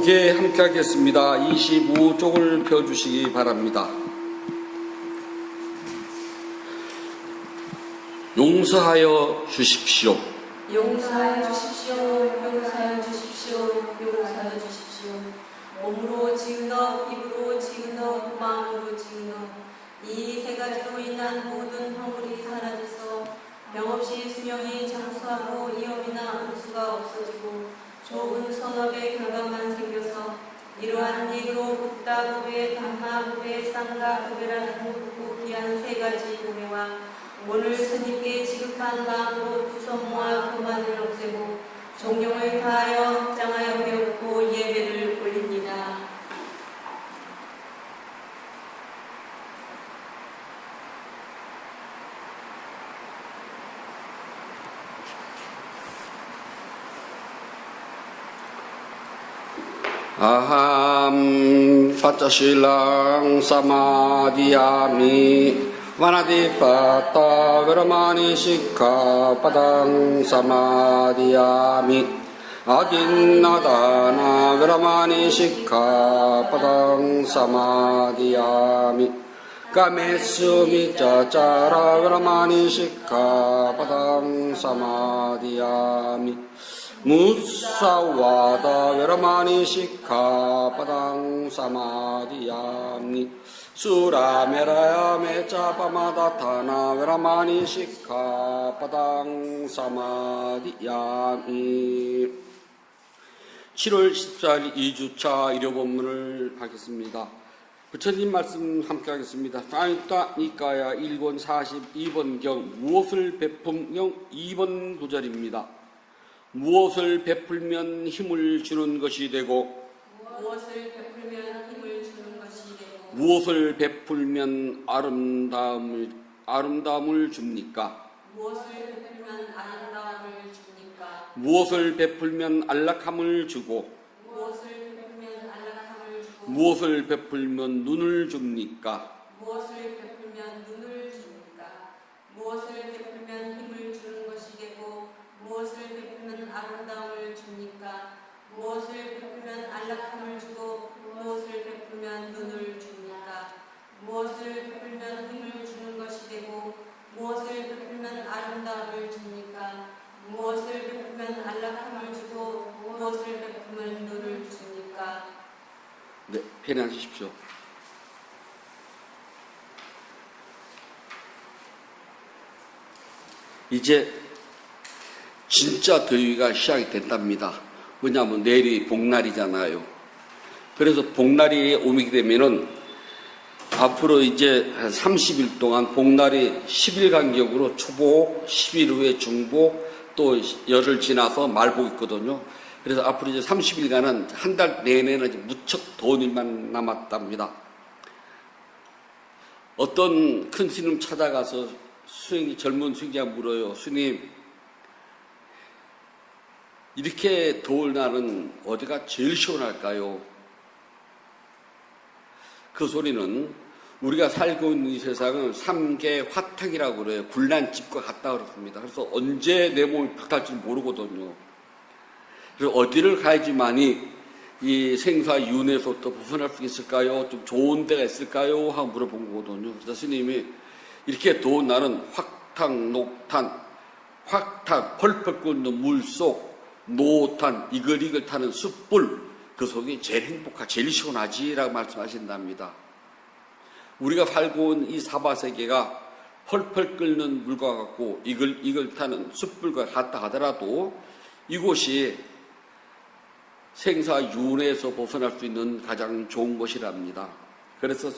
교계 함께 하겠습니다. 25쪽을 펴주시기 바랍니다. 용서하여 주십시오. 용서하여 주십시오. 용서하여 주십시오. 용서하여 주십시오. 몸으로 지은 업, 입으로 지은 업, 마음으로 지은 업, 이 세 가지로 인한 모든 허물이 사라져서 병없이 수명이 장수하고 이업이나 음수가 없어지고 좋은 선업의 결과만 생겨서 이러한 예로 붓다 부배, 담마 부배, 쌍가 부배라는 높고 귀한 세 가지 부배와 오늘 스님께 지극한 마음으로 구선모와 교만을 없애고 존경을 다하여 확장하여 배우고 예배를 올립니다. 아함 파짜실랑 사마디야미 와나디파타 그라마니 시카 파당 사마디야미 아긴나다나 그라마니 시카 파당 사마디야미 까메스미 짜짜라 그라마니 시카 파당 사마디야미 무사와다 베라마니 시카 파당 사마디야미 수라메라야 메짜파마다타나 베라마니 시카 파당 사마디야미 7월 14일 2주차 일요본문을 하겠습니다. 부처님 말씀 함께 하겠습니다. 사이타 니까야 1권 42번 경 무엇을 베품경 2번 구절입니다. 무엇을 베풀면 힘을 주는 것이 되고 무엇을 베풀면 힘을 주는 것이 되고 무엇을 베풀면 아름다움을 줍니까? 무엇을 베풀면 아름다움을 줍니까? 무엇을 베풀면 안락함을 주고 무엇을 베풀면 안락함을 주고 무엇을 베풀면 눈을 줍니까? 무엇을 베풀면 눈을 줍니까? 무엇을 베풀면 힘을 주는 것이 되고 무엇을 베풀면 아름다움을 줍니까? 무엇을 베풀면 안락함을 주고 무엇을 베풀면 눈을 줍니까? 무엇을 베풀면 힘을 주는 것이 되고 무엇을 베풀면 아름다움을 줍니까? 무엇을 베풀면 안락함을 주고 무엇을 베풀면 눈을 줍니까? 네, 편안하십시오. 이제 진짜 더위가 시작이 된답니다. 왜냐하면 내일이 복날이잖아요. 그래서 복날이 오게 되면은 앞으로 이제 한 30일 동안 복날이 10일 간격으로 초복, 10일 후에 중복, 또 열흘 지나서 말복 있거든요. 그래서 앞으로 이제 30일간은 한 달 내내는 이제 무척 더운 일만 남았답니다. 어떤 큰 스님 찾아가서 젊은 수행자가 물어요. 스님, 이렇게 더울 날은 어디가 제일 시원할까요? 그 소리는 우리가 살고 있는 이 세상은 삼계 화탁이라고 그래요. 굴란집과 같다 그렇습니다. 그래서 언제 내 몸이 불탈지 모르거든요. 그래서 어디를 가야지만이 이 생사 윤회에서 또 벗어날 수 있을까요? 좀 좋은 데가 있을까요? 하고 물어본 거거든요. 그래서 스님이 이렇게 더운 날은 확탁, 녹탄, 확탁, 펄펄 끓는 물속, 노탄, 이글이글 타는 숯불, 그 속이 제일 행복하고 제일 시원하지라고 말씀하신답니다. 우리가 살고 온 이 사바세계가 펄펄 끓는 물과 같고 이글 타는 숯불과 같다 하더라도 이곳이 생사윤회에서 벗어날 수 있는 가장 좋은 곳이랍니다. 그래서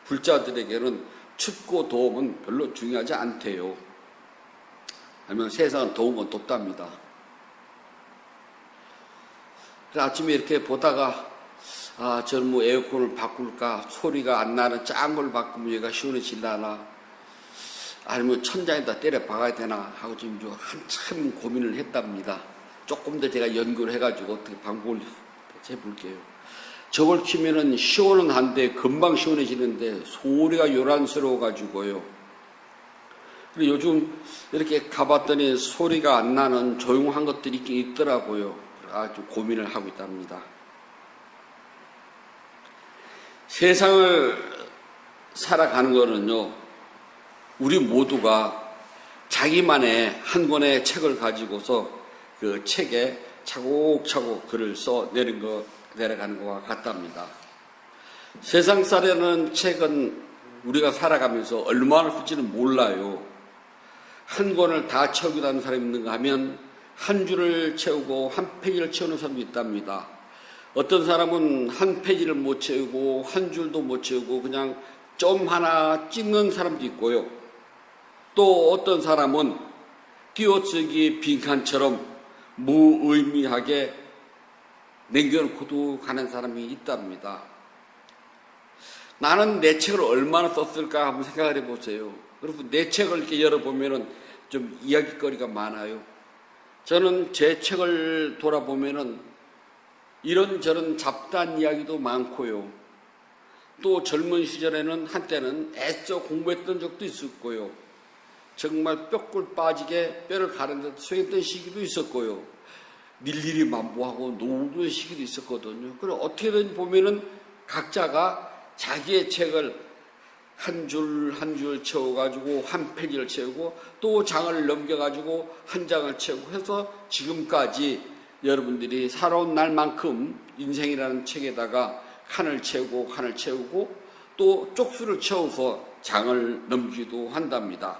불자들에게는 춥고 더움은 별로 중요하지 않대요. 아니면 세상은 더운 건 덥답니다. 그래서 아침에 이렇게 보다가 저는 뭐 에어컨을 바꿀까, 소리가 안 나는 짠 걸 바꾸면 얘가 시원해질라나, 아니면 천장에다 때려 박아야 되나 하고 지금 한참 고민을 했답니다. 조금 더 제가 연구를 해가지고 어떻게 방법을 해볼게요. 저걸 키면은 시원은 한데 금방 시원해지는데 소리가 요란스러워가지고요. 그리고 요즘 이렇게 가봤더니 소리가 안 나는 조용한 것들이 있긴 있더라고요. 아주 고민을 하고 있답니다. 세상을 살아가는 거는요, 우리 모두가 자기만의 한 권의 책을 가지고서 그 책에 차곡차곡 글을 써 내려가는 것과 같답니다. 세상살이라는 책은 우리가 살아가면서 얼마나 쓸지는 몰라요. 한 권을 다 채우기도 하는 사람이 있는가 하면 한 줄을 채우고 한 페이지를 채우는 사람도 있답니다. 어떤 사람은 한 페이지를 못 채우고 한 줄도 못 채우고 그냥 점 하나 찍는 사람도 있고요. 또 어떤 사람은 띄어쓰기 빈칸처럼 무의미하게 남겨놓고도 가는 사람이 있답니다. 나는 내 책을 얼마나 썼을까 한번 생각을 해보세요. 그리고 내 책을 이렇게 열어보면은 좀 이야기거리가 많아요. 저는 제 책을 돌아보면은 이런저런 잡다한 이야기도 많고요. 또 젊은 시절에는 한때는 애써 공부했던 적도 있었고요. 정말 뼈골 빠지게 뼈를 가르는 데 수행했던 시기도 있었고요. 일일이 만보하고 노는 시기도 있었거든요. 그리고 어떻게든 보면은 각자가 자기의 책을 한 줄 한 줄 채워가지고 한 페이지를 채우고 또 장을 넘겨가지고 한 장을 채우고 해서 지금까지 여러분들이 살아온 날만큼 인생이라는 책에다가 칸을 채우고 또 쪽수를 채워서 장을 넘기기도 한답니다.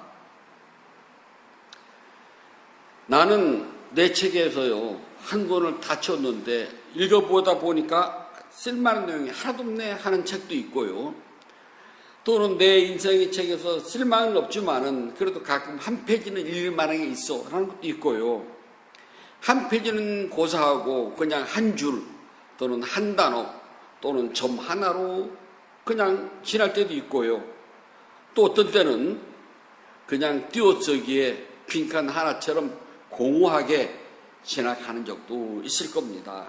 나는 내 책에서요 한 권을 다 채웠는데 읽어보다 보니까 쓸만한 내용이 하나도 없네 하는 책도 있고요. 또는 내 인생의 책에서 쓸만은 없지만은 그래도 가끔 한 페이지는 읽을 만한 게 있어 하는 것도 있고요. 한 페이지는 고사하고 그냥 한 줄 또는 한 단어 또는 점 하나로 그냥 지날 때도 있고요. 또 어떤 때는 그냥 띄어쓰기에 빈칸 하나처럼 공허하게 지나가는 적도 있을 겁니다.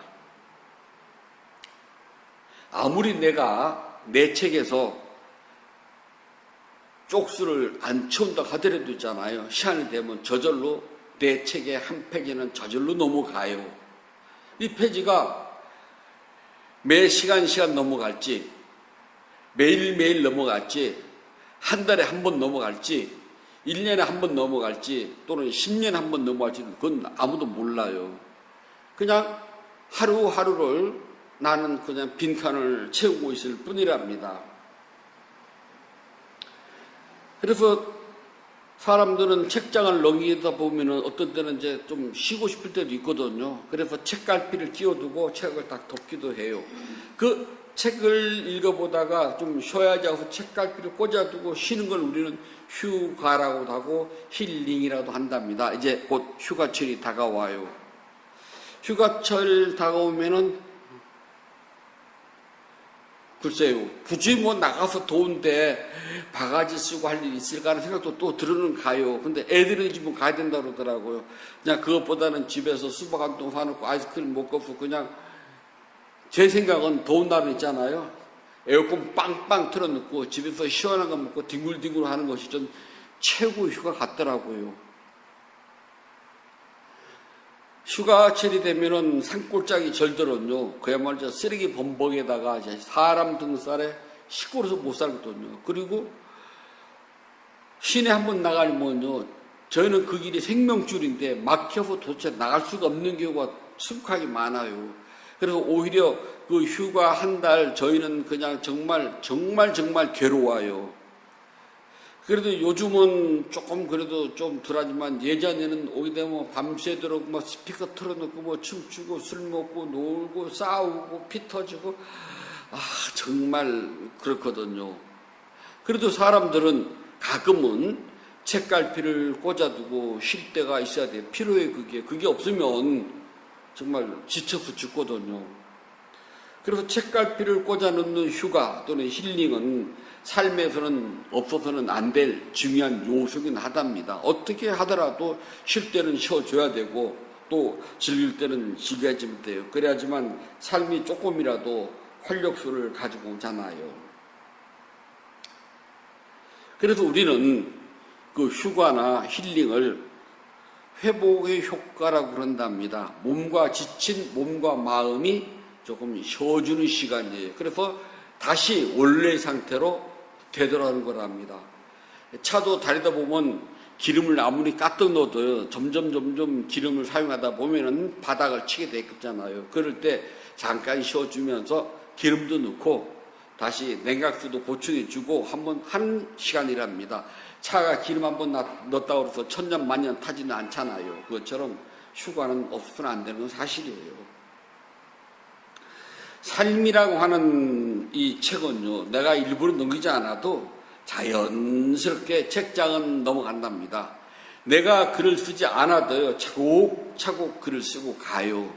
아무리 내가 내 책에서 쪽수를 안 채운다 하더라도 있잖아요. 시간이 되면 저절로 내 책의 한 페이지는 저절로 넘어가요. 이 페이지가 매 시간 넘어갈지 매일매일 넘어갈지 한 달에 한 번 넘어갈지 1년에 한 번 넘어갈지 또는 10년에 한 번 넘어갈지 그건 아무도 몰라요. 그냥 하루하루를 나는 그냥 빈칸을 채우고 있을 뿐이랍니다. 그래서 사람들은 책장을 넘기다 보면은 어떤 때는 이제 좀 쉬고 싶을 때도 있거든요. 그래서 책갈피를 끼워두고 책을 딱 덮기도 해요. 그 책을 읽어보다가 좀 쉬어야지 하고 책갈피를 꽂아두고 쉬는 걸 우리는 휴가라고도 하고 힐링이라고도 한답니다. 이제 곧 휴가철이 다가와요. 휴가철 다가오면은 글쎄요, 굳이 뭐 나가서 더운데 바가지 쓰고 할 일이 있을까 하는 생각도 또 들어는 가요. 근데 애들은 집은 가야 된다 그러더라고요. 그냥 그것보다는 집에서 수박 한 통 사놓고 아이스크림 먹고서 그냥 제 생각은 더운 날은 있잖아요. 에어컨 빵빵 틀어놓고 집에서 시원한 거 먹고 뒹굴뒹굴 하는 것이 좀 최고 휴가 같더라고요. 휴가철이 되면은 산골짜기 절들은요, 그야말로 쓰레기 범벅에다가 이제 사람 등살에 시골에서 못 살거든요. 그리고 시내 한번 나가면요, 저희는 그 길이 생명줄인데 막혀서 도대체 나갈 수가 없는 경우가 수북하게 많아요. 그래서 오히려 그 휴가 한 달 저희는 그냥 정말 괴로워요. 그래도 요즘은 조금 그래도 좀 덜하지만 예전에는 오게 되면 밤새도록 뭐 스피커 틀어놓고 뭐 춤추고 술 먹고 놀고 싸우고 피 터지고 정말 그렇거든요. 그래도 사람들은 가끔은 책갈피를 꽂아두고 쉴 때가 있어야 돼요. 필요해 그게 없으면 정말 지쳐서 죽거든요. 그래서 책갈피를 꽂아놓는 휴가 또는 힐링은 삶에서는 없어서는 안 될 중요한 요소긴 하답니다. 어떻게 하더라도 쉴 때는 쉬어줘야 되고 또 즐길 때는 즐겨야지면 돼요. 그래야지만 삶이 조금이라도 활력소를 가지고 오잖아요. 그래서 우리는 그 휴가나 힐링을 회복의 효과라고 그런답니다. 지친 몸과 마음이 조금 쉬어주는 시간이에요. 그래서 다시 원래 상태로 되돌아가는 거랍니다. 차도 다니다 보면 기름을 아무리 가득 넣어도 점점 기름을 사용하다 보면은 바닥을 치게 돼 있잖아요. 그럴 때 잠깐 쉬어주면서 기름도 넣고 다시 냉각수도 보충해주고 한 시간이랍니다. 차가 기름 한번 넣었다고 해서 천년 만년 타지는 않잖아요. 그것처럼 휴가는 없어서는 안 되는 건 사실이에요. 삶이라고 하는 이 책은요, 내가 일부러 넘기지 않아도 자연스럽게 책장은 넘어간답니다. 내가 글을 쓰지 않아도요, 차곡차곡 글을 쓰고 가요.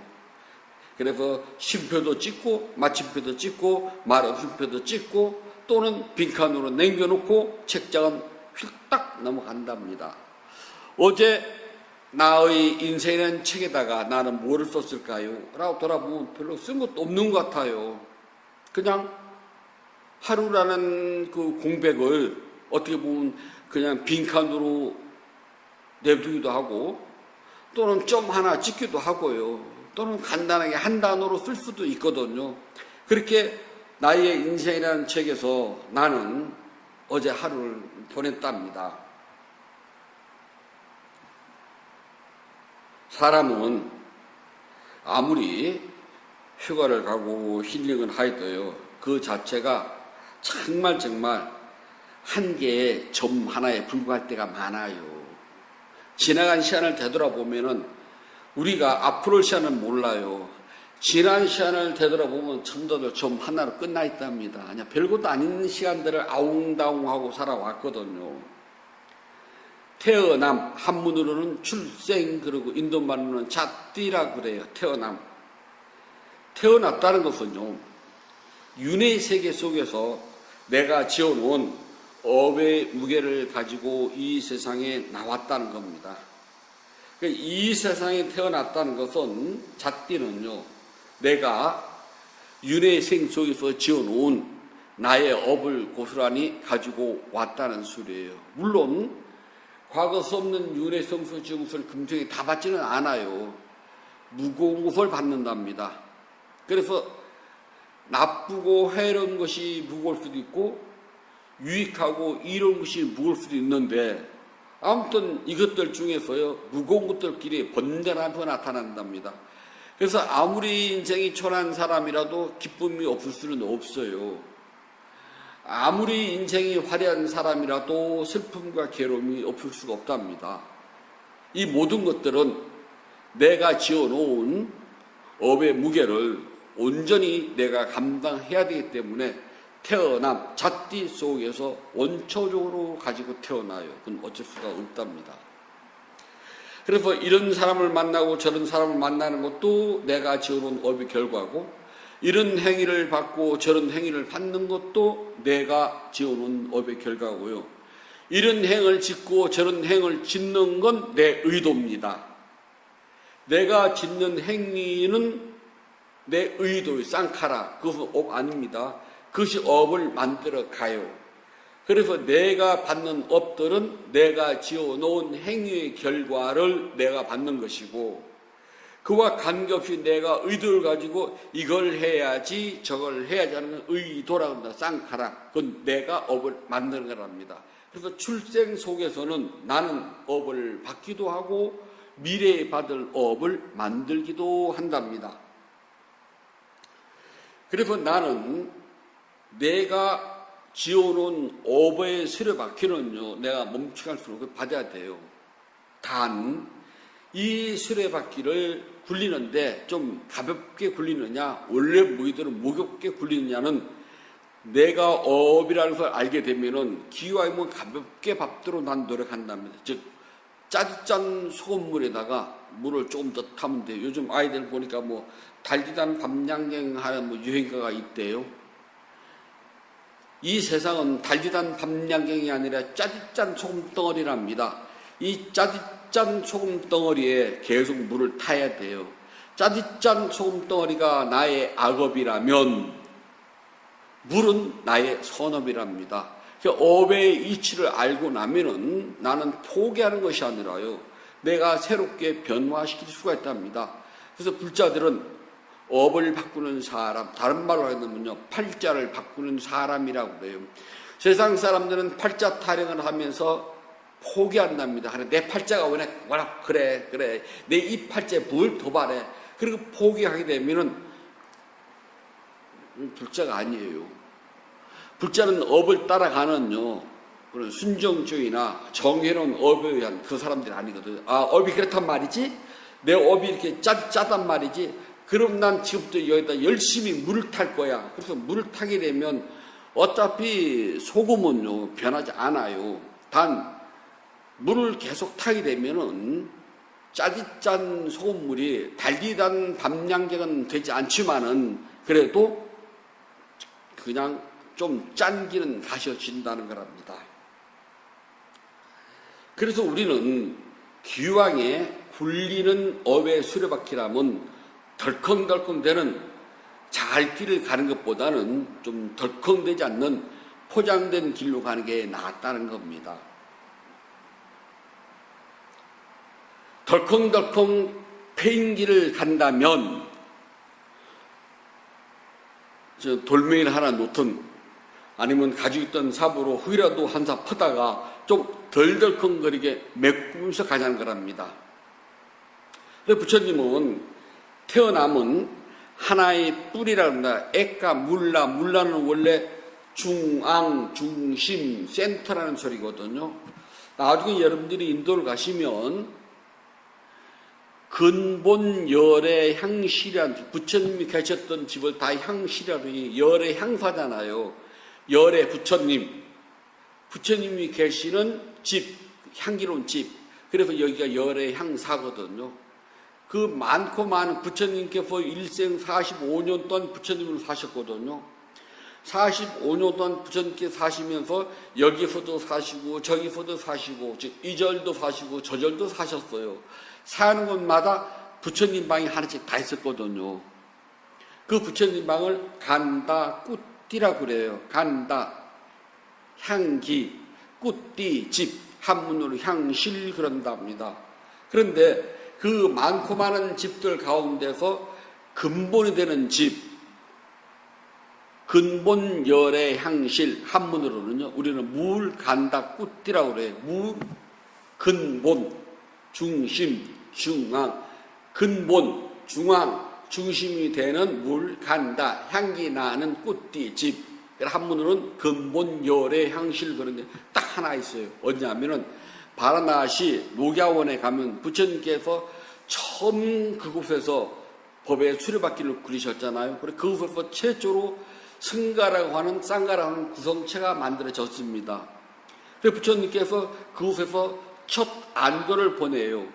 그래서 쉼표도 찍고 마침표도 찍고 말없음표도 찍고 또는 빈칸으로 남겨놓고 책장은 휙딱 넘어간답니다. 어제 나의 인생이라는 책에다가 나는 뭐를 썼을까요? 라고 돌아보면 별로 쓴 것도 없는 것 같아요. 그냥 하루라는 그 공백을 어떻게 보면 그냥 빈칸으로 내두기도 하고 또는 점 하나 찍기도 하고요. 또는 간단하게 한 단어로 쓸 수도 있거든요. 그렇게 나의 인생이라는 책에서 나는 어제 하루를 보냈답니다. 사람은 아무리 휴가를 가고 힐링을 하여도요, 그 자체가 정말 한 개의 점 하나에 불과할 때가 많아요. 지나간 시간을 되돌아보면은 우리가 앞으로의 시간은 몰라요. 지난 시간을 되돌아보면 전부 점 하나로 끝나 있답니다. 그냥 별것도 아닌 시간들을 아웅다웅하고 살아왔거든요. 태어남, 한문으로는 출생, 그리고 인도말로는 자띠라고 그래요. 태어남. 태어났다는 것은요, 윤회의 세계 속에서 내가 지어놓은 업의 무게를 가지고 이 세상에 나왔다는 겁니다. 이 세상에 태어났다는 것은 자띠는요, 내가 윤회의 생 속에서 지어놓은 나의 업을 고스란히 가지고 왔다는 소리예요. 물론 과거 수 없는 윤회 성수 지은 것을 금생에 다 받지는 않아요. 무거운 것을 받는답니다. 그래서 나쁘고 해로운 것이 무거울 수도 있고 유익하고 이로운 것이 무거울 수도 있는데 아무튼 이것들 중에서요, 무거운 것들끼리 번갈아서 나타난답니다. 그래서 아무리 인생이 초라한 사람이라도 기쁨이 없을 수는 없어요. 아무리 인생이 화려한 사람이라도 슬픔과 괴로움이 없을 수가 없답니다. 이 모든 것들은 내가 지어놓은 업의 무게를 온전히 내가 감당해야 되기 때문에 태어남, 잣띠 속에서 원초적으로 가지고 태어나요. 그건 어쩔 수가 없답니다. 그래서 이런 사람을 만나고 저런 사람을 만나는 것도 내가 지어놓은 업의 결과고, 이런 행위를 받고 저런 행위를 받는 것도 내가 지어놓은 업의 결과고요. 이런 행을 짓고 저런 행을 짓는 건 내 의도입니다. 내가 짓는 행위는 내 의도의 쌍카라, 그것은 업 아닙니다. 그것이 업을 만들어 가요. 그래서 내가 받는 업들은 내가 지어놓은 행위의 결과를 내가 받는 것이고, 그와 관계없이 내가 의도를 가지고 이걸 해야지 저걸 해야지 하는 건 의도라고 합니다. 쌍카라. 그건 내가 업을 만드는 거랍니다. 그래서 출생 속에서는 나는 업을 받기도 하고 미래에 받을 업을 만들기도 한답니다. 그래서 나는 내가 지어놓은 업의 수레바퀴는요, 내가 멈춰갈 수 없고 받아야 돼요. 단, 이 수레바퀴를 굴리는데 좀 가볍게 굴리느냐, 원래 무기대로 무겁게 굴리느냐는 내가 업이라는 걸 알게 되면은 기왕이면 가볍게 밟도록 난 노력한답니다. 즉, 짜릿짠 소금물에다가 물을 조금 더 타면 돼요. 요즘 아이들 보니까 뭐 달디단 밤양갱 하는 뭐 유행가가 있대요. 이 세상은 달디단 밤양갱이 아니라 짜릿짠 소금 덩어리랍니다. 이 짜릿짠 소금 덩어리에 계속 물을 타야 돼요. 짜릿짠 소금 덩어리가 나의 악업이라면 물은 나의 선업이랍니다. 업의 이치를 알고 나면은 나는 포기하는 것이 아니라요, 내가 새롭게 변화시킬 수가 있답니다. 그래서 불자들은 업을 바꾸는 사람, 다른 말로 하면요, 팔자를 바꾸는 사람이라고 그래요. 세상 사람들은 팔자 타령을 하면서 포기한답니다. 내 팔자가 워낙 그래. 내 이 팔자에 뭘 더 바래. 그리고 포기하게 되면은 불자가 아니에요. 불자는 업을 따라가는요, 그런 순정주의나 정해놓은 업에 의한 그 사람들이 아니거든. 업이 그렇단 말이지? 내 업이 이렇게 짜단 말이지? 그럼 난 지금부터 여기다 열심히 물을 탈 거야. 그래서 물을 타게 되면 어차피 소금은요, 변하지 않아요. 단, 물을 계속 타게 되면은 짜디짠 소금물이 달디단 밤양갱은 되지 않지만은 그래도 그냥 좀 짠기는 가셔진다는 거랍니다. 그래서 우리는 기왕에 굴리는 업의 수레바퀴라면 덜컹덜컹 되는 잘 길을 가는 것보다는 좀 덜컹되지 않는 포장된 길로 가는 게 낫다는 겁니다. 덜컹덜컹 패인 길을 간다면 돌멩이를 하나 놓든 아니면 가지고 있던 삽으로 흙이라도 한 삽 퍼다가 좀 덜 덜컹거리게 메꾸면서 가자는 거랍니다. 그래서 부처님은 태어남은 하나의 뿌리라 한다. 액과 물라는 원래 중앙, 중심, 센터라는 소리거든요. 나중에 여러분들이 인도를 가시면 근본 열의 향실이란, 부처님이 계셨던 집을 다 향실이라고, 열의 향사잖아요. 열의 부처님이 계시는 집, 향기로운 집. 그래서 여기가 열의 향사거든요. 그 많고 많은 부처님께서 일생 45년 동안 부처님으로 사셨거든요. 45년 동안 부처님께서 사시면서 여기서도 사시고 저기서도 사시고, 즉 이 절도 사시고 저 절도 사셨어요. 사는 곳마다 부처님 방이 하나씩 다 있었거든요. 그 부처님 방을 간다 꾸띠라고 그래요. 간다 향기, 꾸띠 집, 한문으로 향실 그런답니다. 그런데 그 많고 많은 집들 가운데서 근본이 되는 집, 근본 열의 향실, 한문으로는요, 우리는 물 간다 꾸띠라고 그래요. 물, 근본, 중심, 중앙, 근본, 중앙, 중심이 되는 물, 간다, 향기 나는 꾸띠 집. 한문으로는 근본 열의 향실 그런 게 딱 하나 있어요. 어디냐면은 바라나시 녹야원에 가면 부처님께서 처음 그곳에서 법의 수레바퀴를 그리셨잖아요. 그래서 그곳에서 최초로 승가라고 하는 쌍가라고 하는 구성체가 만들어졌습니다. 그래서 부처님께서 그곳에서 첫 안도를 보내요.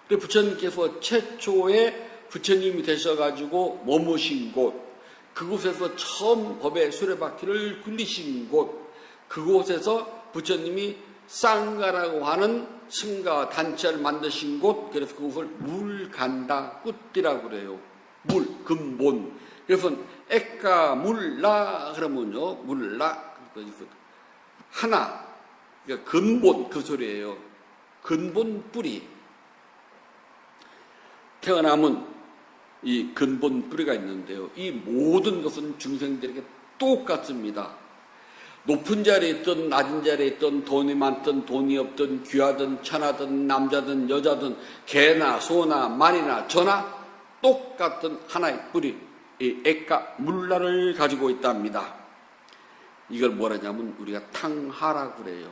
그래서 부처님께서 최초의 부처님이 되셔가지고 머무신 곳, 그곳에서 처음 법의 수레바퀴를 굴리신 곳, 그곳에서 부처님이 쌍가라고 하는 승가 단체를 만드신 곳, 그래서 그것을 물간다 꾸띠라고 그래요. 물, 근본. 그래서 액가 물라 그러면요, 물라 하나, 그러니까 근본 그 소리예요. 근본 뿌리. 태어남은 이 근본 뿌리가 있는데요. 이 모든 것은 중생들에게 똑같습니다. 높은 자리에 있든 낮은 자리에 있든 돈이 많든 돈이 없든 귀하든 천하든 남자든 여자든 개나 소나 말이나 저나 똑같은 하나의 뿌리, 이 액과 물라를 가지고 있답니다. 이걸 뭐라냐면 우리가 탕하라고 그래요.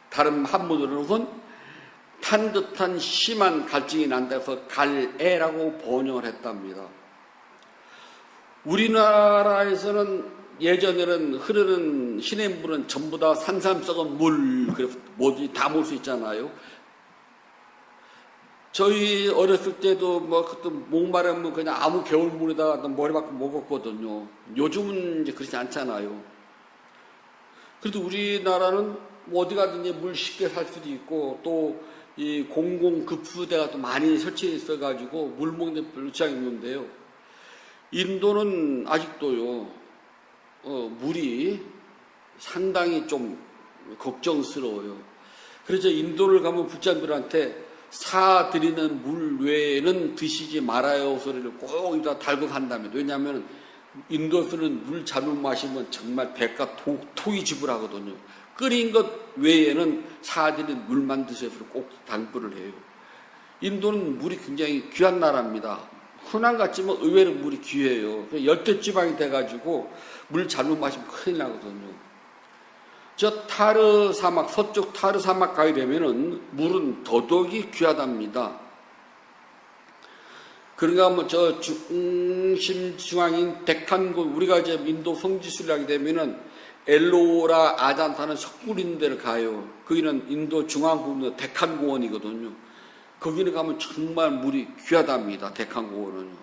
다른 한문으로는 탄 듯한 심한 갈증이 난다 해서 갈애라고 번역을 했답니다. 우리나라에서는 예전에는 흐르는 시냇물은 전부 다 산삼 썩은 물, 그래서 뭐든지 다 먹을 수 있잖아요. 저희 어렸을 때도 그때 목마르면 그냥 아무 겨울물에다가 머리 박고 먹었거든요. 요즘은 이제 그렇지 않잖아요. 그래도 우리나라는 어디 가든지 물 쉽게 살 수도 있고 또 이 공공급수대가 또 많이 설치해 있어가지고 물 먹는 별로 지장이 있는데요. 인도는 아직도요, 물이 상당히 좀 걱정스러워요. 그래서 인도를 가면 불자들한테 사드리는 물 외에는 드시지 말아요 소리를 꼭 여기다 달고 산답니다. 왜냐하면 인도에서는 물 잘못 마시면 정말 대가 토이 지불하거든요. 끓인 것 외에는 사드리는 물만 드세요 꼭 당부를 해요. 인도는 물이 굉장히 귀한 나라입니다. 흔한 것 같지만 의외로 물이 귀해요. 열대지방이 돼가지고 물 잘못 마시면 큰일 나거든요. 저 타르 사막, 서쪽 타르 사막 가게 되면은 물은 더더욱이 귀하답니다. 그러니까 뭐 저 중심 중앙인 데칸군, 우리가 이제 인도 성지순례 하게 되면은 엘로라 아잔타는 석굴인 데를 가요. 거기는 인도 중앙 부분 데칸 공원이거든요. 거기는 가면 정말 물이 귀하답니다. 데칸 공원은요.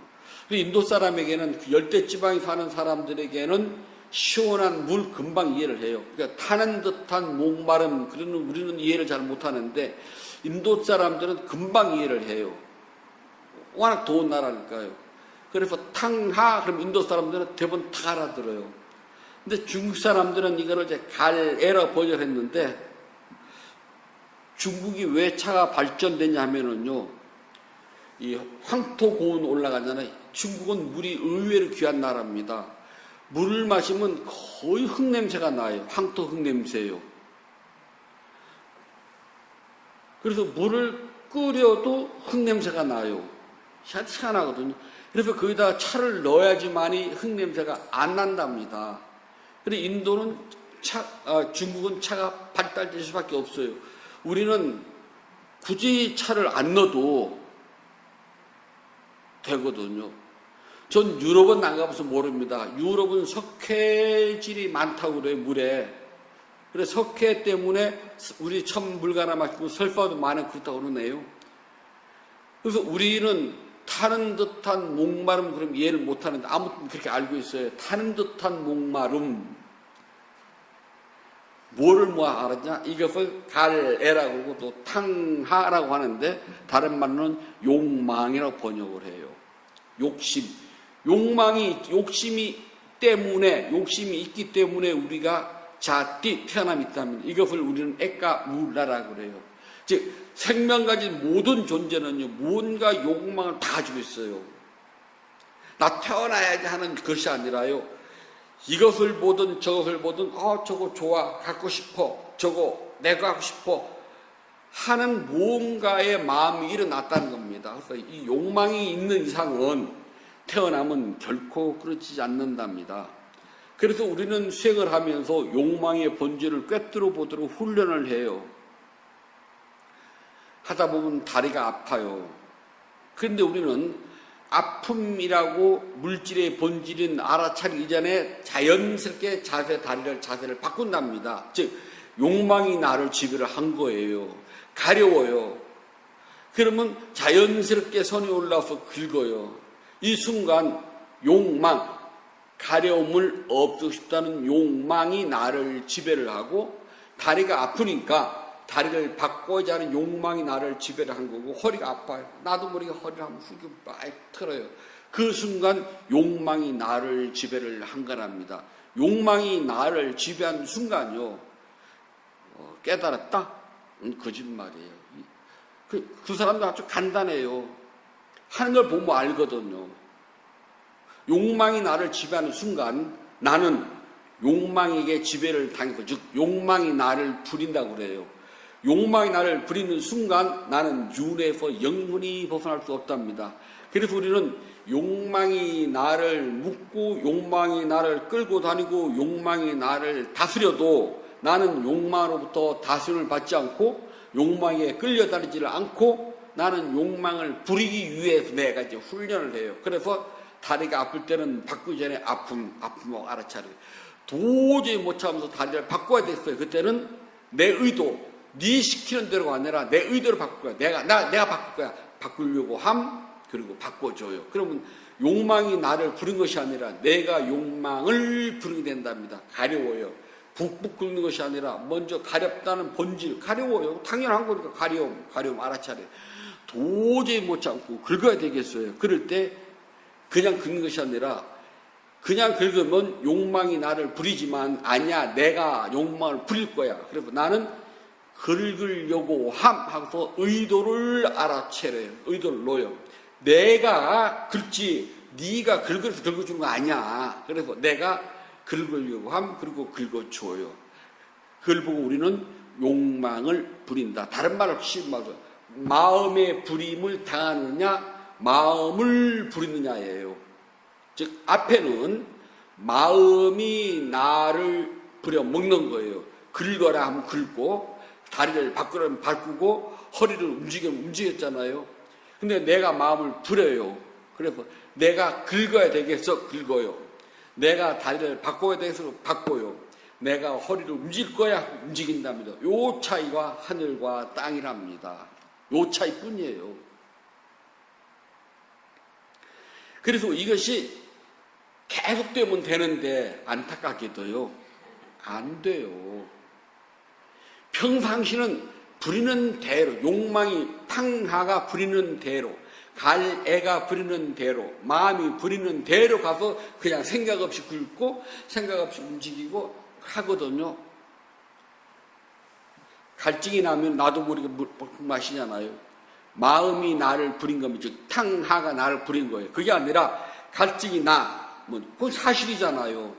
인도 사람에게는 그 열대지방에 사는 사람들에게는 시원한 물 금방 이해를 해요. 그러니까 타는 듯한 목마름, 그러는 우리는 이해를 잘 못하는데 인도 사람들은 금방 이해를 해요. 워낙 더운 나라니까요. 그래서 탕하 그럼 인도 사람들은 대부분 다 알아들어요. 근데 중국 사람들은 이거를 이제 갈에라 번역했는데 중국이 왜 차가 발전됐냐 하면은요, 이 황토 고원 올라가잖아요. 중국은 물이 의외로 귀한 나라입니다. 물을 마시면 거의 흙냄새가 나요. 황토 흙냄새요. 그래서 물을 끓여도 흙냄새가 나요. 희한하거든요. 그래서 거기다 차를 넣어야지만이 흙냄새가 안 난답니다. 그런데 인도는 중국은 차가 발달될 수밖에 없어요. 우리는 굳이 차를 안 넣어도 되거든요. 전 유럽은 안 가봐서 모릅니다. 유럽은 석회질이 많다고 그래요, 물에. 그래서 석회 때문에 우리 처음 물 갈아 마시고 설사도 많이 그렇다고 그러네요. 그래서 우리는 타는 듯한 목마름, 그럼 이해를 못 하는데, 아무튼 그렇게 알고 있어요. 타는 듯한 목마름. 뭐를 알았냐? 이것을 갈에라고 그러고 또 탕하라고 하는데, 다른 말로는 욕망이라고 번역을 해요. 욕심. 욕심이 있기 때문에 우리가 자띠 태어남이 있다면 이것을 우리는 에까물라라고 그래요. 즉 생명 가진 모든 존재는요 뭔가 욕망을 다 가지고 있어요. 나 태어나야지 하는 것이 아니라요. 이것을 보든 저것을 보든 저거 좋아 갖고 싶어 저거 내가 갖고 싶어 하는 무언가의 마음이 일어났다는 겁니다. 그래서 이 욕망이 있는 이상은 태어나면 결코 그렇지 않는답니다. 그래서 우리는 수행을 하면서 욕망의 본질을 꿰뚫어 보도록 훈련을 해요. 하다 보면 다리가 아파요. 그런데 우리는 아픔이라고 물질의 본질인 알아차리기 이전에 자연스럽게 자세를 바꾼답니다. 즉 욕망이 나를 지배를 한 거예요. 가려워요. 그러면 자연스럽게 선이 올라와서 긁어요. 이 순간 욕망, 가려움을 없애고 싶다는 욕망이 나를 지배를 하고 다리가 아프니까 다리를 바꿔야 하는 욕망이 나를 지배를 한 거고 허리가 아파요. 나도 모르게 허리를 한번 후기 많이 틀어요. 그 순간 욕망이 나를 지배를 한 거랍니다. 욕망이 나를 지배한 순간요. 깨달았다? 거짓말이에요. 그 사람도 아주 간단해요. 하는 걸 보면 알거든요. 욕망이 나를 지배하는 순간 나는 욕망에게 지배를 당했고 즉 욕망이 나를 부린다고 그래요. 욕망이 나를 부리는 순간 나는 윤회에서 영원히 벗어날 수 없답니다. 그래서 우리는 욕망이 나를 묶고 욕망이 나를 끌고 다니고 욕망이 나를 다스려도 나는 욕망으로부터 다스림을 받지 않고 욕망에 끌려다니지를 않고 나는 욕망을 부리기 위해서 내가 이제 훈련을 해요. 그래서 다리가 아플 때는 바꾸기 전에 아픔을 알아차려요. 도저히 못 참아서 다리를 바꿔야 됐어요. 그때는 내 의도, 네 시키는 대로가 아니라 내 의도를 바꿀 거야. 내가 바꿀 거야. 바꾸려고 그리고 바꿔줘요. 그러면 욕망이 나를 부린 것이 아니라 내가 욕망을 부리게 된답니다. 가려워요. 북북 긁는 것이 아니라 먼저 가렵다는 본질, 가려워요. 당연한 거니까 가려움 알아차려요. 도저히 못 참고 긁어야 되겠어요. 그럴 때 그냥 긁는 것이 아니라 그냥 긁으면 욕망이 나를 부리지만 아니야 내가 욕망을 부릴 거야. 그래서 나는 긁으려고 함 하고서 의도를 알아채래요. 의도를 놓여. 내가 긁지 네가 긁어서 긁어주는 거 아니야. 그래서 내가 긁으려고 함 그리고 긁어줘요. 그걸 보고 우리는 욕망을 부린다. 다른 말로 쉬운 말로 마음의 부림을 당하느냐 마음을 부리느냐예요. 즉 앞에는 마음이 나를 부려먹는 거예요. 긁어라 하면 긁고 다리를 바꾸라 하면 바꾸고 허리를 움직이면 움직였잖아요. 근데 내가 마음을 부려요. 그래서 내가 긁어야 되겠어 긁어요. 내가 다리를 바꿔야 되겠어 바꿔요. 내가 허리를 움직일 거야 움직인답니다. 요 차이가 하늘과 땅이랍니다. 요 차이뿐이에요. 그래서 이것이 계속되면 되는데 안타깝게도요 안 돼요. 평상시는 부리는 대로, 욕망이 탕하가 부리는 대로, 갈애가 부리는 대로, 마음이 부리는 대로 가서 그냥 생각 없이 긁고 생각 없이 움직이고 하거든요. 갈증이 나면 나도 모르게 물 마시잖아요. 마음이 나를 부린 겁니다. 즉 탕하가 나를 부린 거예요. 그게 아니라 갈증이 그건 사실이잖아요.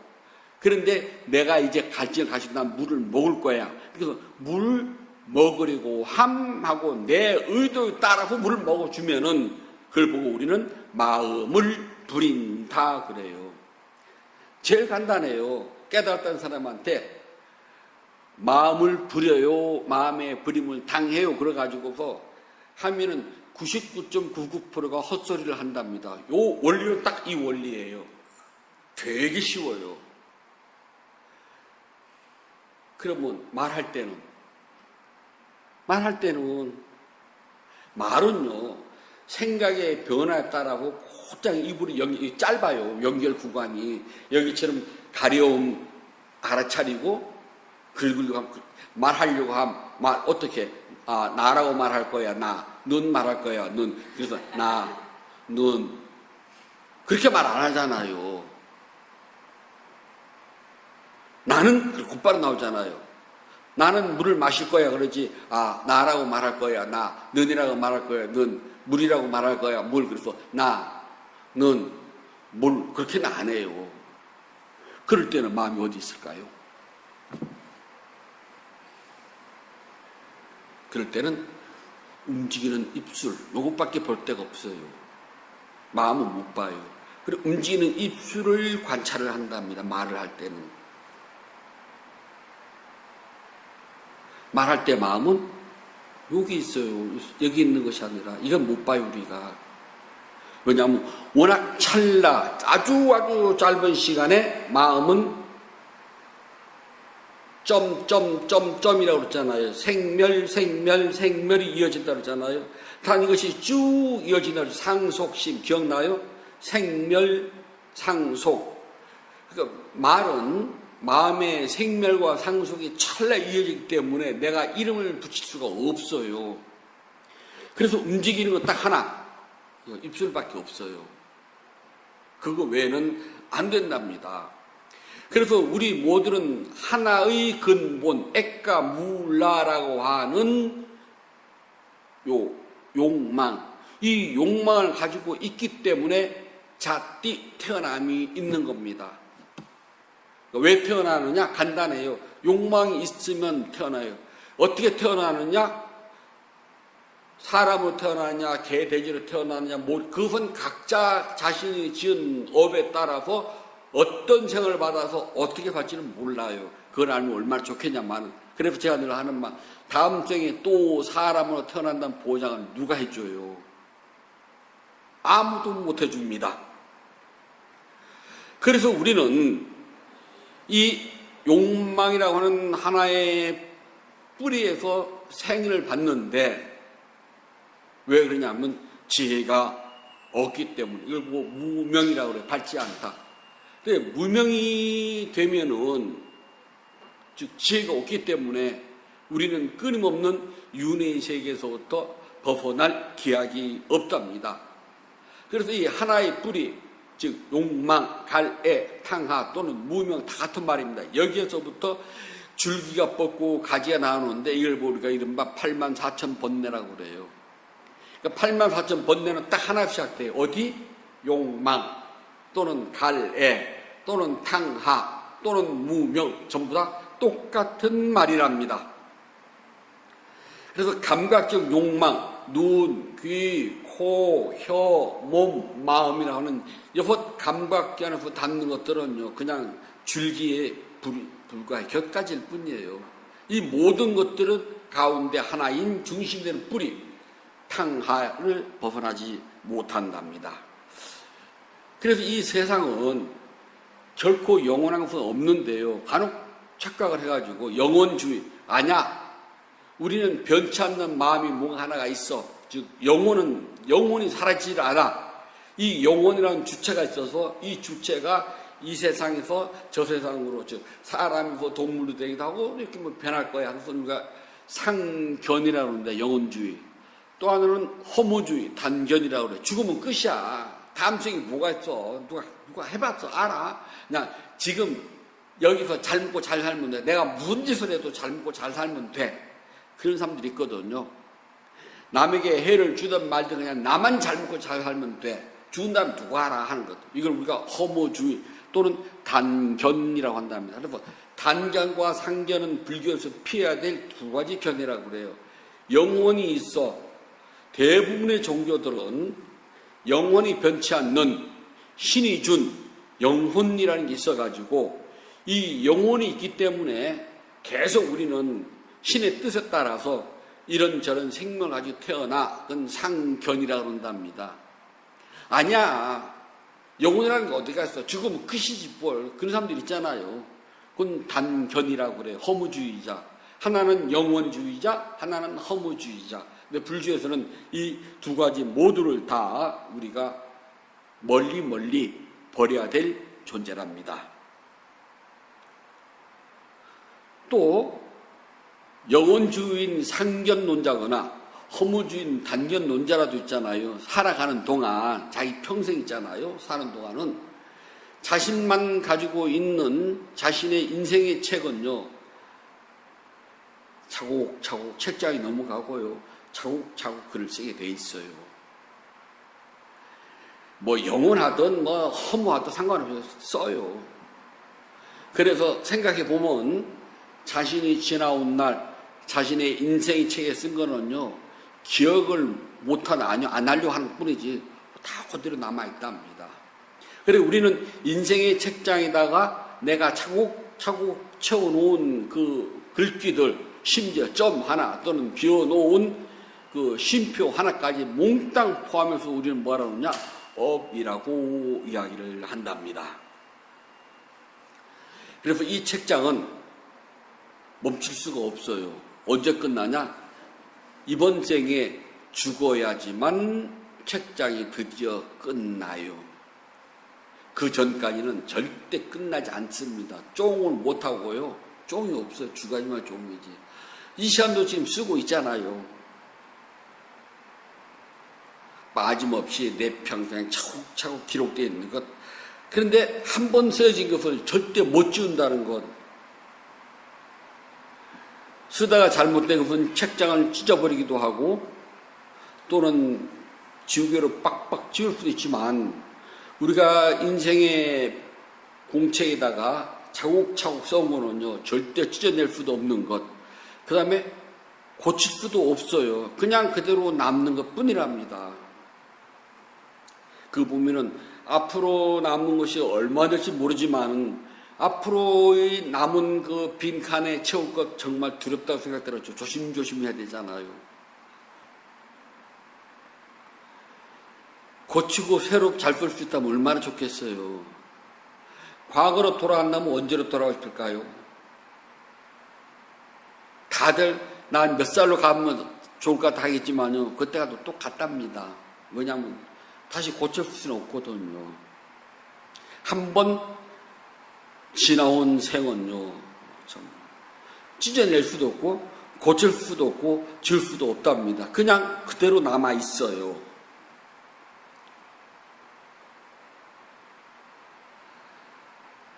그런데 내가 이제 갈증을 가지고 난 물을 먹을 거야. 그래서 물 먹으려고 함하고 내 의도에 따라서 물을 먹어주면은 그걸 보고 우리는 마음을 부린다 그래요. 제일 간단해요. 깨달았다는 사람한테 마음을 부려요. 마음의 부림을 당해요. 그래가지고서 하면은 99.99%가 헛소리를 한답니다. 요 원리는 딱 이 원리예요. 되게 쉬워요. 그러면 말할 때는 말은요 생각의 변화에 따라서 곧장 입으로 짧아요. 연결 구간이 여기처럼 가려움 알아차리고 긁으려고 하면 말하려고 하면 말 어떻게 나라고 말할 거야 넌 말할 거야 넌 그래서 넌 그렇게 말 안 하잖아요. 나는 곧바로 나오잖아요. 나는 물을 마실 거야 그러지 나라고 말할 거야 너이라고 말할 거야 넌 물이라고 말할 거야 물 그래서 넌 물 그렇게는 안 해요. 그럴 때는 마음이 어디 있을까요? 그럴 때는 움직이는 입술 요것밖에 볼 데가 없어요. 마음은 못 봐요. 그리고 움직이는 입술을 관찰을 한답니다. 말을 할 때는. 말할 때 마음은 여기 있어요. 여기 있는 것이 아니라 이건 못 봐요 우리가. 왜냐하면 워낙 아주 짧은 시간에 마음은 점이라고 그랬잖아요. 생멸이 이어진다고 그랬잖아요. 단 이것이 쭉 이어진다고 상속심 기억나요? 생멸, 상속. 그러니까 말은 마음의 생멸과 상속이 찰나 이어지기 때문에 내가 이름을 붙일 수가 없어요. 그래서 움직이는 건 딱 하나. 입술밖에 없어요. 그거 외에는 안 된답니다. 그래서 우리 모두는 하나의 근본, 액가 물라라고 하는 요 욕망, 이 욕망을 가지고 있기 때문에 잣띠 태어남이 있는 겁니다. 왜 태어나느냐? 간단해요. 욕망이 있으면 태어나요. 어떻게 태어나느냐? 사람으로 태어나느냐, 개, 돼지로 태어나느냐, 그것은 각자 자신이 지은 업에 따라서 어떤 생을 받아서 어떻게 받지는 몰라요. 그걸 알면 얼마나 좋겠냐마는. 그래서 제가 늘 하는 말, 다음 생에 또 사람으로 태어난다는 보장을 누가 해줘요? 아무도 못 해줍니다. 그래서 우리는 이 욕망이라고 하는 하나의 뿌리에서 생을 받는데 왜 그러냐면 지혜가 없기 때문에. 이걸 보고 무명이라고 그래요. 밝지 않다. 근데 무명이 되면은 즉 지혜가 없기 때문에 우리는 끊임없는 윤회의 세계에서부터 벗어날 기약이 없답니다. 그래서 이 하나의 뿌리, 즉 욕망, 갈애, 탕하 또는 무명 다 같은 말입니다. 여기에서부터 줄기가 뻗고 가지가 나오는데 이걸 우리가 이른바 84,000번뇌라고 그래요. 그러니까 84,000번뇌는 딱 하나 시작돼요. 어디? 욕망 또는 갈애 또는 탕하 또는 무명, 전부 다 똑같은 말이랍니다. 그래서 감각적 욕망, 눈, 귀, 코, 혀, 몸, 마음이라 하는 여섯 감각기 안에서 닿는 것들은요, 그냥 줄기에 불과해 곁가지일 뿐이에요. 이 모든 것들은 가운데 하나인 중심되는 뿌리, 탕하를 벗어나지 못한답니다. 그래서 이 세상은 결코 영원한 것은 없는데요. 간혹 착각을 해가지고 영원주의, 아냐, 우리는 변치 않는 마음이 뭔가 하나가 있어. 즉 영혼이 사라지질 않아. 이 영혼이라는 주체가 있어서 이 주체가 이 세상에서 저 세상으로, 즉 사람이고 동물도 되기도 하고 이렇게 뭐 변할 거야. 그래서 우리가 상견이라고 하는데 영혼주의. 또 하나는 허무주의, 단견이라고 그래. 죽으면 끝이야. 다음 생에 뭐가 있어? 누가 해봤어? 알아? 그냥 지금 여기서 잘 먹고 잘 살면 돼. 내가 무슨 짓을 해도 잘 먹고 잘 살면 돼. 그런 사람들이 있거든요. 남에게 해를 주든 말든 그냥 나만 잘 먹고 잘 살면 돼. 죽은 다음에 누구 알아 하는 것. 이걸 우리가 허무주의 또는 단견이라고 한답니다. 그래서 단견과 상견은 불교에서 피해야 될 두 가지 견이라고 그래요. 영혼이 있어. 대부분의 종교들은 영혼이 변치 않는 신이 준 영혼이라는 게 있어가지고 이 영혼이 있기 때문에 계속 우리는 신의 뜻에 따라서 이런저런 생명을 가지고 태어나 그건 상견이라고 한답니다. 아니야. 영혼이라는 게 어디 갔어? 죽으면 끝이지 뭘. 그런 사람들 있잖아요. 그건 단견이라고 그래요. 허무주의자. 하나는 영원주의자, 하나는 허무주의자. 근데 불교에서는 이 두 가지 모두를 다 우리가 멀리 버려야 될 존재랍니다. 또 영원주의인 상견론자거나 허무주의인 단견론자라도 있잖아요. 살아가는 동안 자기 평생 있잖아요. 사는 동안은 자신만 가지고 있는 자신의 인생의 책은요, 차곡차곡 책장이 넘어가고요, 차곡차곡 글을 쓰게 돼 있어요. 뭐 영원하든 뭐 허무하든 상관없이 써요. 그래서 생각해 보면 자신이 지나온 날 자신의 인생의 책에 쓴 거는요, 기억을 안 하려고 하는 뿐이지 다 그대로 남아있답니다. 그리고 우리는 인생의 책장에다가 내가 차곡차곡 채워놓은 그 글귀들, 심지어 점 하나 또는 비워놓은 그 쉼표 하나까지 몽땅 포함해서 우리는 뭐라 그러냐? 업이라고 이야기를 한답니다. 그래서 이 책장은 멈출 수가 없어요. 언제 끝나냐? 이번 생에 죽어야지만 책장이 드디어 끝나요. 그 전까지는 절대 끝나지 않습니다. 쫑을 못하고요. 쫑이 없어요. 죽어야지만 쫑이지. 이 시간도 지금 쓰고 있잖아요. 빠짐없이 내 평생에 차곡차곡 기록되어 있는 것. 그런데 한 번 쓰여진 것을 절대 못 지운다는 것. 쓰다가 잘못된 것은 책장을 찢어버리기도 하고 또는 지우개로 빡빡 지울 수도 있지만 우리가 인생의 공책에다가 차곡차곡 써온 거는요, 절대 찢어낼 수도 없는 것. 그 다음에 고칠 수도 없어요. 그냥 그대로 남는 것 뿐이랍니다. 그 보면은 앞으로 남는 것이 얼마 될지 모르지만 앞으로의 남은 그 빈칸에 채울 것 정말 두렵다고 생각들었죠. 조심조심 해야 되잖아요. 고치고 새로 잘 쓸 수 있다면 얼마나 좋겠어요. 과거로 돌아간다면 언제로 돌아가고 싶을까요? 다들 난 몇 살로 가면 좋을까 다 하겠지만요, 그때가 또 똑같답니다. 왜냐하면 다시 고칠 수는 없거든요. 한번 지나온 생은요, 참 찢어낼 수도 없고 고칠 수도 없고 지울 수도 없답니다. 그냥 그대로 남아 있어요.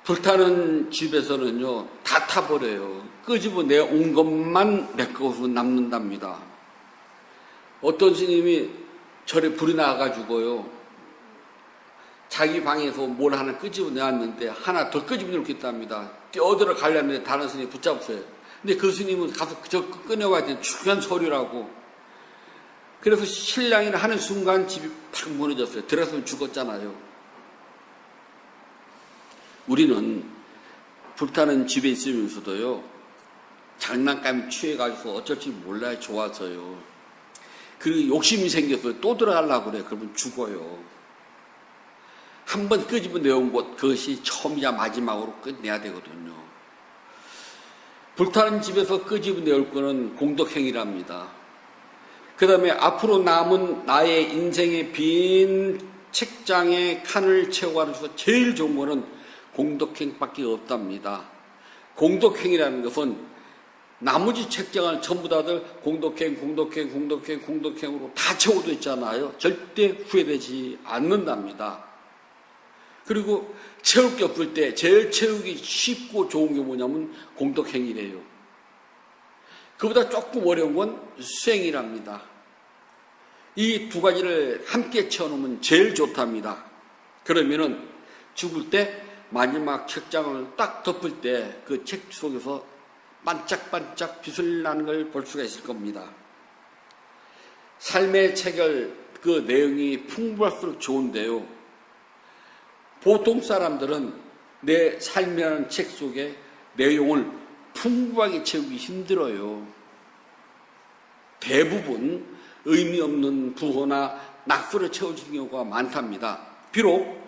불타는 집에서는요, 다 타버려요. 끄집어내 온 것만 메꿔서 남는답니다. 어떤 스님이 절에 불이 나가지고요, 자기 방에서 뭘 하나 끄집어내왔는데 하나 더 끄집어내겠답니다. 뛰어들어 가려면 다른 스님이 붙잡으세요. 근데 그 스님은 가서 저 꺼내와야 되는 중요한 서류라고. 그래서 신랑이라 하는 순간 집이 팍 무너졌어요. 들어서면 죽었잖아요. 우리는 불타는 집에 있으면서도요, 장난감에 취해가지고 어쩔 줄 몰라요. 좋아서요. 그리고 욕심이 생겼어요. 또 들어가려고 그래. 그러면 죽어요. 한번 끄집어내온 것, 그것이 처음이자 마지막으로 끝내야 되거든요. 불타는 집에서 끄집어내올 거는 공덕행위랍니다. 그 다음에 앞으로 남은 나의 인생의 빈 책장에 칸을 채워가는 것에서 제일 좋은 거는 공덕행밖에 없답니다. 공덕행이라는 것은 나머지 책장을 전부 다들 공덕행으로 다 채워져 있잖아요. 절대 후회되지 않는답니다. 그리고 채울 게 없을 때 제일 채우기 쉽고 좋은 게 뭐냐면 공덕행이래요. 그보다 조금 어려운 건 수행이랍니다. 이 두 가지를 함께 채워놓으면 제일 좋답니다. 그러면은 죽을 때 마지막 책장을 딱 덮을 때 그 책 속에서 반짝반짝 빛을 나는 걸 볼 수가 있을 겁니다. 삶의 책을 그 내용이 풍부할수록 좋은데요. 보통 사람들은 내 삶이라는 책 속에 내용을 풍부하게 채우기 힘들어요. 대부분 의미 없는 부호나 낙서를 채워주는 경우가 많답니다. 비록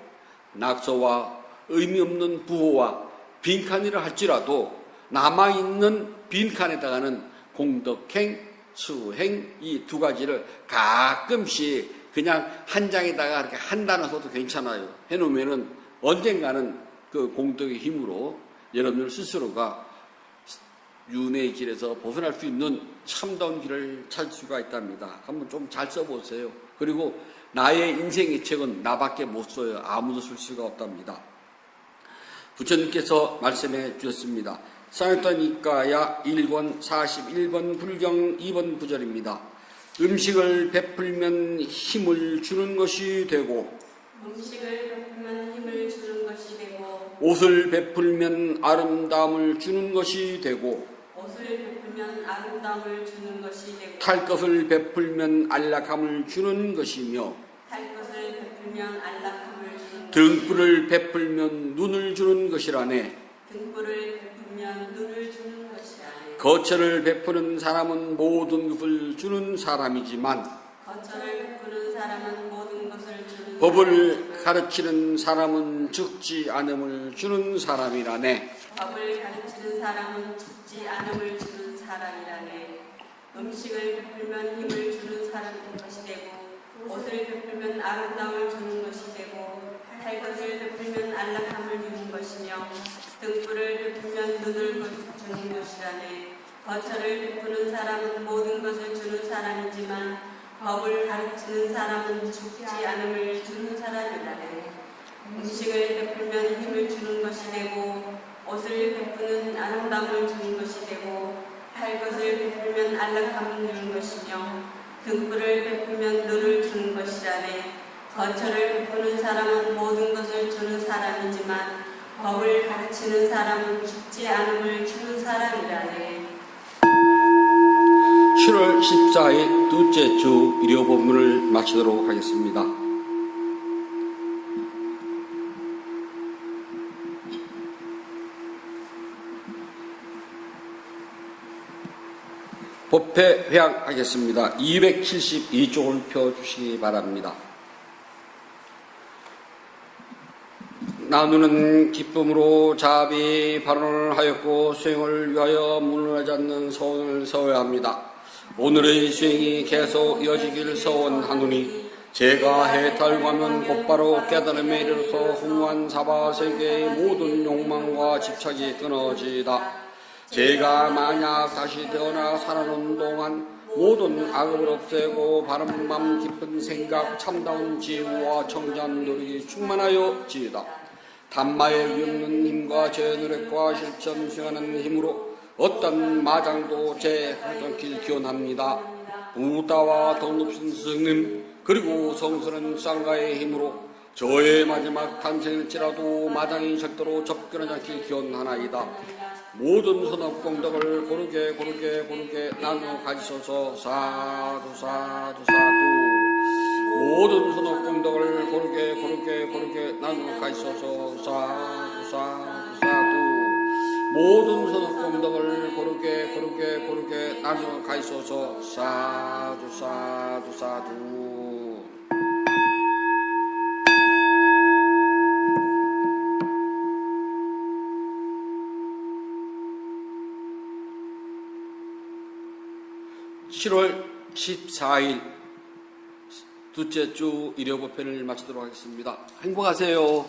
낙서와 의미 없는 부호와 빈칸이라 할지라도 남아있는 빈칸에다가는 공덕행, 수행 이 두 가지를 가끔씩 그냥 한 장에다가 이렇게 한 단어 써도 괜찮아요. 해놓으면은 언젠가는 그 공덕의 힘으로 여러분 스스로가 윤회의 길에서 벗어날 수 있는 참다운 길을 찾을 수가 있답니다. 한번 좀 잘 써보세요. 그리고 나의 인생의 책은 나밖에 못 써요. 아무도 쓸 수가 없답니다. 부처님께서 말씀해 주셨습니다. 사유타니까야 1권 41번 불경 2번 구절입니다. 음식을 베풀면 힘을 주는 것이 되고 음식을 베풀면 힘을 주는 것이 되고 옷을 베풀면 아름다움을 주는 것이 되고 옷을 베풀면 아름다움을 주는 것이 되고 탈 것을 베풀면 안락함을 주는 것이며 탈 것을 베풀면 안락함을 주는 등불을 베풀면 눈을 주는 것이라네. 등불을 베풀면 눈을 주는 것이라네. 거처를 베푸는 사람은 모든 것을 주는 사람이지만 거처를 베푸는 사람은 모든 것을 주는 법을 가르치는 사람은 죽지 않음을 주는 사람이라네. 법을 가르치는 사람은 죽지 않음을 주는 사람이라네. 음식을 베풀면 힘을 주는 사람인 것이 되고 옷을 베풀면 아름다움을 주는 것이 되고 탈 것을 베풀면 안락함을 주는 것이며 등불을 베풀면 눈을 주는 것이라네. 거처를 베푸는 사람은 모든 것을 주는 사람이지만 법을 가르치는 사람은 죽지 않음을 주는 사람이라네. 음식을 베풀면 힘을 주는 것이 되고 옷을 베푸는 아름다움을 주는 것이 되고 탈 것을 베풀면 안락함을 주는 것이며 등불을 베풀면 눈을 주는 것이라네. 거처를 베푸는 사람은 모든 것을 주는 사람이지만 법을 가르치는 사람은 죽지 않음을 주는 사람이라네. 7월 14일 둘째 주 일요 본문을 마치도록 하겠습니다. 법회 회항하겠습니다. 272쪽을 펴주시기 바랍니다. 나누는 기쁨으로 자비 발언을 하였고 수행을 위하여 문을 하지 않는 서원을 서어야 합니다. 오늘의 수행이 계속 이어지길 서원하노니 제가 해탈하면 곧바로 깨달음에 이르러서 흥한 사바세계의 모든 욕망과 집착이 끊어지다. 제가 만약 다시 태어나 살아오는 동안 모든 악업을 없애고 바른 맘 깊은 생각 참다운 지혜와 청정 노력이 충만하여 지이다. 단마의 위없는 힘과 제 노력과 실천 수행하는 힘으로 어떤 마장도 제하던 기원합니다. 부다와 더 높은 스승님 그리고 성스러운 쌍가의 힘으로 저의 마지막 탄생일지라도 마장인 절대로 접근하지 않길 기원하나이다. 모든 선업功德을 고르게 나누어 가지소서. 사두 사두 사두. 모든 선업功德을 고르게 나누어 가지소서. 사두 사두 사두. 모든 선업功德을 고르게 나누어 가지소서. 사두 사두 사두. (7월 14일) 둘째 주 일요법회를 마치도록 하겠습니다. 행복하세요.